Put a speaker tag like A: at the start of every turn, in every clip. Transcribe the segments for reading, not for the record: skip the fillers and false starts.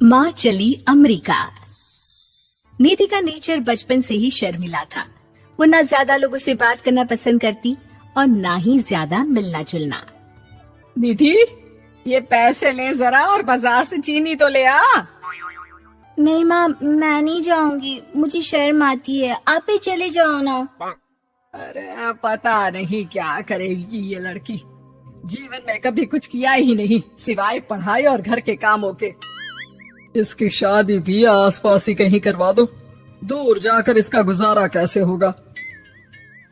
A: माँ चली अमेरिका। निधि का नेचर बचपन से ही शर्मिला था। वो ना ज्यादा लोगों से बात करना पसंद करती और ना ही ज्यादा मिलना जुलना।
B: निधि, ये पैसे ले जरा और बाजार से चीनी तो ले आ।
C: नहीं माँ, मैं नहीं जाऊंगी, मुझे शर्म आती है, आप ही चले जाओ ना।
B: अरे पता नहीं क्या करेगी ये लड़की, जीवन में कभी कुछ किया ही नहीं सिवाय पढ़ाई और घर के कामों के। इसकी शादी भी आसपास ही कहीं करवा दो, दूर जाकर इसका गुजारा कैसे होगा।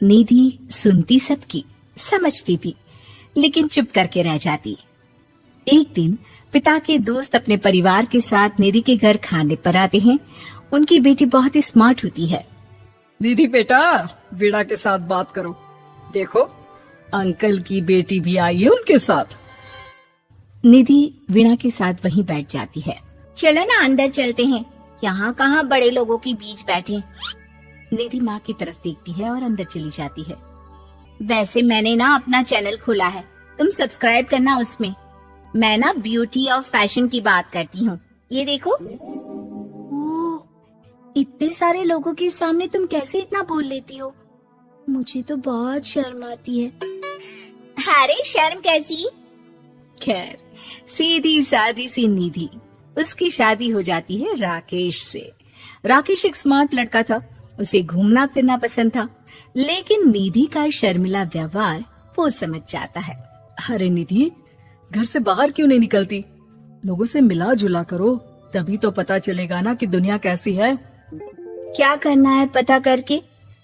A: निधि सुनती सबकी, समझती भी, लेकिन चुप करके रह जाती। एक दिन पिता के दोस्त अपने परिवार के साथ निधि के घर खाने पर आते हैं। उनकी बेटी बहुत ही स्मार्ट होती है।
B: निधि बेटा, वीणा के साथ बात करो, देखो अंकल की बेटी भी आई है उनके साथ।
A: निधि वीणा के साथ वहीं बैठ जाती है।
C: चलो ना अंदर चलते हैं, यहाँ कहाँ बड़े लोगों के बीच बैठे।
A: निधि माँ की तरफ देखती है और अंदर चली जाती है।
C: वैसे मैंने ना अपना चैनल खोला है, तुम सब्सक्राइब करना उसमें। मैं ना ब्यूटी और फैशन की बात करती हूँ, ये देखो। ओह, इतने सारे लोगों के सामने तुम कैसे इतना बोल लेती हो? मुझे तो बहुत शर्म आती है। अरे शर्म कैसी?
A: खैर, सीधी सादी सी निधि, उसकी शादी हो जाती है राकेश से। राकेश एक स्मार्ट लड़का था, उसे घूमना फिरना पसंद था, लेकिन निधि का शर्मिला व्यवहार वो समझ जाता है।
B: अरे निधि, घर से बाहर क्यों नहीं निकलती? लोगों से मिला जुला करो, तभी तो पता चलेगा ना कि दुनिया कैसी है।
C: क्या करना है पता करके?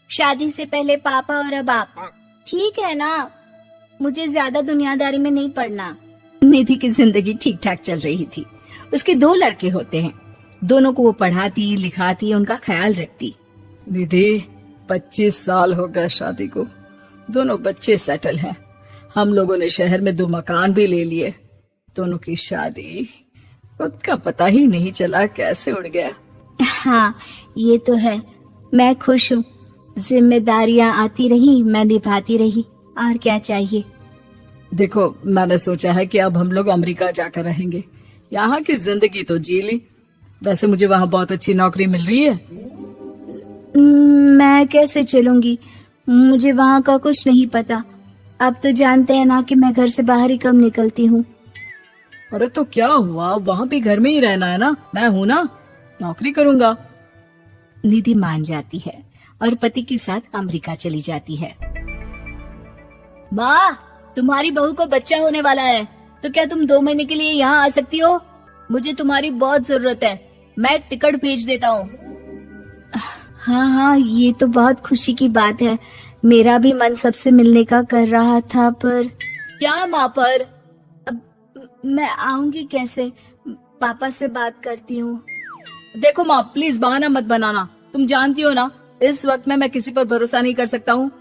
C: शादी से पहले पापा और अब आप, ठीक है ना? मुझे ज्यादा दुनियादारी में नहीं पड़ना।
A: निधि की जिंदगी ठीक ठाक चल रही थी। उसके 2 लड़के होते हैं, दोनों को वो पढ़ाती लिखाती, उनका ख्याल रखती।
B: निधि, 25 साल हो गए शादी को, दोनों बच्चे सेटल हैं। हम लोगों ने शहर में 2 मकान भी ले लिए। दोनों की शादी खुद का पता ही नहीं चला कैसे उड़ गया।
C: हाँ, ये तो है। मैं खुश हूँ, जिम्मेदारियाँ आती रही, मैं निभाती रही, और क्या चाहिए।
B: देखो, मैंने सोचा है कि अब हम लोग अमेरिका जाकर रहेंगे। यहाँ की जिंदगी तो जी ली, वैसे मुझे वहाँ बहुत अच्छी नौकरी मिल रही है।
C: मैं कैसे चलूंगी? मुझे वहाँ का कुछ नहीं पता। आप तो जानते हैं ना कि मैं घर से बाहर ही कम निकलती हूँ।
B: अरे तो क्या हुआ, वहाँ भी घर में ही रहना है ना, मैं हूँ ना, नौकरी करूँगा।
A: निधि मान जाती है और पति के साथ अमेरिका चली जाती है।
C: माँ, तुम्हारी बहू को बच्चा होने वाला है, तो क्या तुम 2 महीने के लिए यहाँ आ सकती हो? मुझे तुम्हारी बहुत जरूरत है, मैं टिकट भेज देता हूँ। हाँ हाँ, ये तो बहुत खुशी की बात है। मेरा भी मन सबसे मिलने का कर रहा था, पर क्या माँ पर? अब मैं आऊंगी कैसे? पापा से बात करती हूँ।
B: देखो माँ, प्लीज बहाना मत बनाना, तुम जानती हो ना इस वक्त में मैं किसी पर भरोसा नहीं कर सकता हूँ।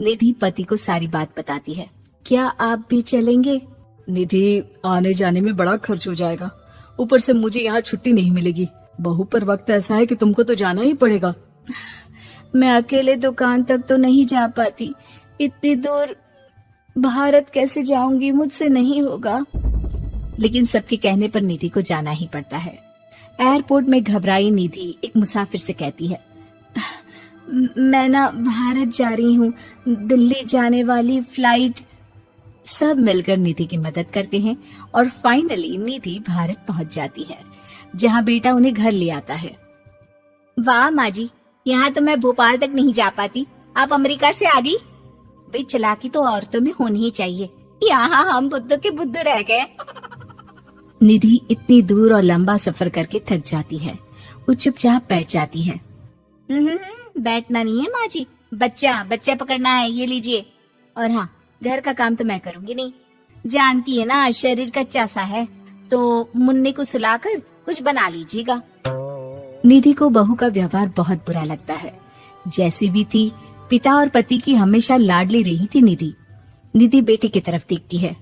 A: निधि पति को सारी बात बताती है।
C: क्या आप भी चलेंगे?
B: निधि, आने जाने में बड़ा खर्च हो जाएगा, ऊपर से मुझे यहाँ छुट्टी नहीं मिलेगी। बहू पर वक्त ऐसा है कि तुमको तो जाना ही पड़ेगा।
C: मैं अकेले दुकान तक तो नहीं जा पाती, इतनी दूर भारत कैसे जाऊंगी? मुझसे नहीं होगा।
A: लेकिन सबके कहने पर निधि को जाना ही पड़ता है। एयरपोर्ट में घबराई निधि एक मुसाफिर से कहती है,
C: मैं ना भारत जा रही हूँ, दिल्ली जाने वाली फ्लाइट।
A: सब मिलकर निधि की मदद करते हैं और फाइनली निधि भारत पहुंच जाती है, जहां बेटा उन्हें घर ले आता है।
C: वाह माँ जी, यहाँ तो मैं भोपाल तक नहीं जा पाती, आप अमेरिका से आ गई। भाई, चालाकी तो औरतों में होनी ही चाहिए, यहाँ हम बुद्धू के बुद्धू रह गए।
A: निधि इतनी दूर और लंबा सफर करके थक जाती है, वो चुपचाप बैठ जाती है।
C: बैठना नहीं है माँ जी, बच्चा पकड़ना है, ये लीजिए। और हाँ, घर का काम तो मैं करूंगी नहीं, जानती है ना शरीर कच्चा सा है, तो मुन्ने को सुलाकर कुछ बना लीजिएगा।
A: निधि को बहू का व्यवहार बहुत बुरा लगता है। जैसी भी थी, पिता और पति की हमेशा लाडली रही थी निधि। निधि बेटी की तरफ देखती है।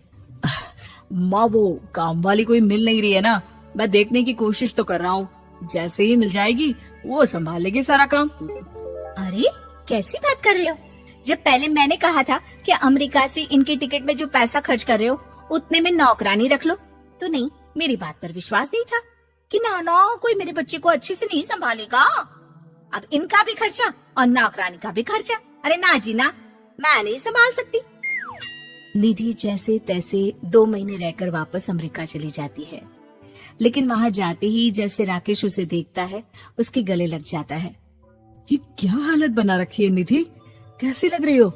B: माँ, वो काम वाली कोई मिल नहीं रही है ना, मैं देखने की कोशिश तो कर रहा हूँ, जैसे ही मिल जाएगी वो संभाल लेगी सारा काम।
C: अरे कैसी बात कर रहे हो? जब पहले मैंने कहा था कि अमेरिका से इनके टिकट में जो पैसा खर्च कर रहे हो उतने में नौकरानी रख लो, तो नहीं, मेरी बात पर विश्वास नहीं था। कि ना ना कोई मेरे बच्चे को अच्छे से नहीं संभालेगा। अब इनका भी खर्चा और नौकरानी का भी खर्चा। अरे ना जी ना, मैं नहीं संभाल सकती।
A: निधि जैसे तैसे 2 महीने रहकर वापस अमेरिका चली जाती है, लेकिन वहां जाते ही जैसे राकेश उसे देखता है उसके गले लग जाता है।
B: ये क्या हालत बना रखी है निधि, कैसी लग रही हो?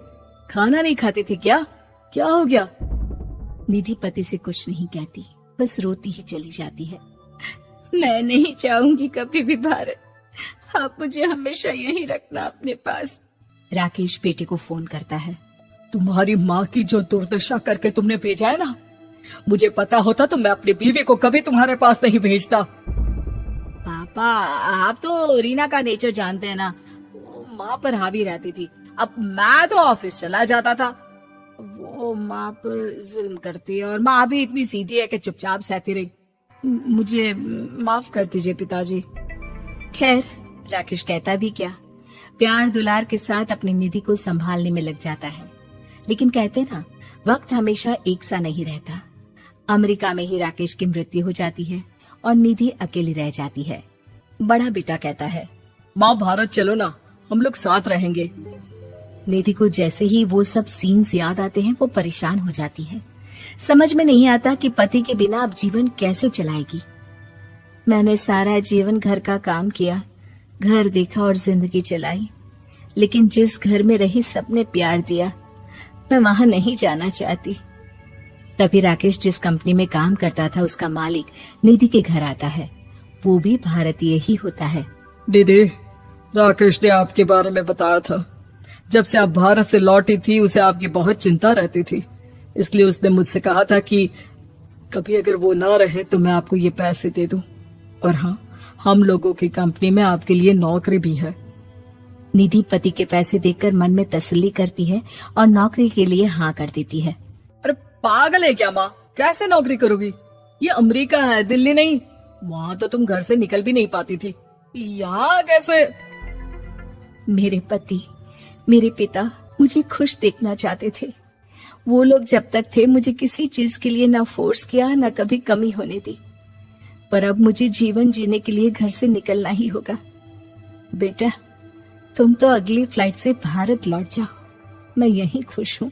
B: खाना नहीं खाती थी क्या? क्या हो गया?
A: निधि पति से कुछ नहीं कहती, बस रोती ही चली जाती है।
C: मैं नहीं चाहूंगी कभी भी भारत, आप मुझे हमेशा यहीं रखना अपने पास।
A: राकेश बेटे को फोन करता है।
B: तुम्हारी माँ की जो दुर्दशा करके तुमने भेजा है ना, मुझे पता होता तो मैं अपनी बीवी को कभी तुम्हारे पास नहीं भेजता।
C: पापा, आप तो रीना का नेचर जानते हैं ना, माँ पर हावी रहती थी। अब मैं तो ऑफिस चला जाता था, वो माँ पर जुल्म करती है और माँ भी इतनी सीधी है कि चुपचाप सहती रही। मुझे माफ कर दीजिए पिताजी।
A: खैर, राकेश कहता भी क्या, प्यार दुलार के साथ अपनी निधि को संभालने में लग जाता है। लेकिन कहते ना, वक्त हमेशा एक सा नहीं रहता। अमेरिका में ही राकेश की मृत्यु हो जाती है और निधि अकेली रह जाती है। बड़ा बेटा कहता है,
B: माँ भारत चलो ना, हम लोग साथ रहेंगे।
A: निधि को जैसे ही वो सब सीन्स याद आते हैं वो परेशान हो जाती है। समझ में नहीं आता कि पति के बिना अब जीवन कैसे चलाएगी। मैंने सारा जीवन घर का काम किया, घर देखा और जिंदगी चलाई, लेकिन जिस घर में रही सबने प्यार दिया, मैं वहां नहीं जाना चाहती। तभी राकेश जिस कंपनी में काम करता था उसका मालिक निधि के घर आता है। वो भी भारतीय ही होता है।
B: दीदी, राकेश ने आपके बारे में बताया था। जब से आप भारत से लौटी थी उसे आपकी बहुत चिंता रहती थी, इसलिए उसने मुझसे कहा था कि कभी अगर वो ना रहे तो मैं आपको ये पैसे दे दूं। और हाँ, हम लोगों की कंपनी में आपके लिए नौकरी भी है।
A: निधि पति के पैसे देखकर मन में तसल्ली करती है और नौकरी के लिए हाँ कर देती है।
B: अरे पागल है क्या माँ, कैसे नौकरी करोगी? ये अमेरिका है, दिल्ली नहीं। वहाँ तो तुम घर से निकल भी नहीं पाती थी, यहाँ कैसे?
A: मेरे पति, मेरे पिता मुझे खुश देखना चाहते थे। वो लोग जब तक थे मुझे किसी चीज के लिए ना फोर्स किया, ना कभी कमी होने दी। पर अब मुझे जीवन जीने के लिए घर से निकलना ही होगा। बेटा, तुम तो अगली फ्लाइट से भारत लौट जाओ, मैं यहीं खुश हूँ।